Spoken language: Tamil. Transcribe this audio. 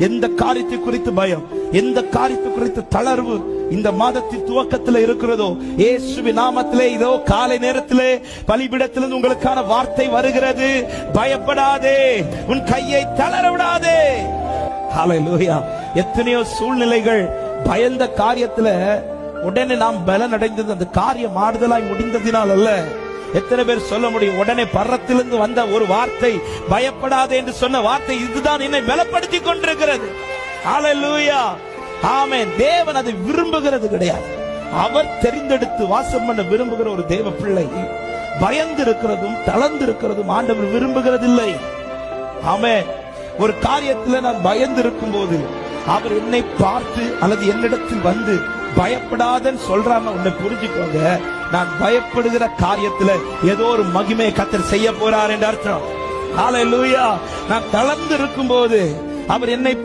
எந்த காரியத்தை குறித்து பயம், எந்த காரியத்தை குறித்து தளர்வு இந்த மாதத்தின் துவக்கத்தில் இருக்கிறதோ, இயேசுவின் நாமத்திலே இதோ காலை நேரத்திலே பலிபீடத்திலிருந்து உங்களுக்கான வார்த்தை வருகிறது. பயப்படாதே, உன் கையை தளர விடாதே. ஹல்லேலூயா. எத்தனையோ சூழ்நிலைகள் பயந்த காரியத்துல உடனே நாம் பலன் அடைந்தது அந்த காரியம் ஆறுதலாய் முடிந்ததினால் அல்ல. எத்தனை பேர் சொல்ல முடியும், உடனே பரத்திலிருந்து வந்த ஒரு வார்த்தை, பயப்படாதே என்று சொன்ன வார்த்தை இதுதான் என்னை பலப்படுத்தி கொண்டிருக்கிறது. ஹல்லேலூயா, ஆமென். தேவன் அதை விரும்புகிறது கிடையாது. அவர் தெரிந்தெடுத்து வாசம் பண்ண விரும்புகிற ஒரு தேவ பிள்ளை பயந்து இருக்கிறதும் தளர்ந்து இருக்கிறதும் ஆண்டவர் விரும்புகிறதில்லை. ஆமென். ஒரு காரியத்தில் நான் பயந்து இருக்கும் போது அவர் என்னை பார்த்து அல்லது என்னிடத்தில் வந்து பயப்படாதன்னு சொல்றான்னு உன்னை புரிஞ்சுக்கோங்க, நான் பயப்படுகிற காரியத்துல ஏதோ ஒரு மகிமை கர்த்தர் செய்ய போறார் என்று அர்த்தம். ஹல்லேலூயா. நான் தளர்ந்து இருக்கும் போது அவர் என்னை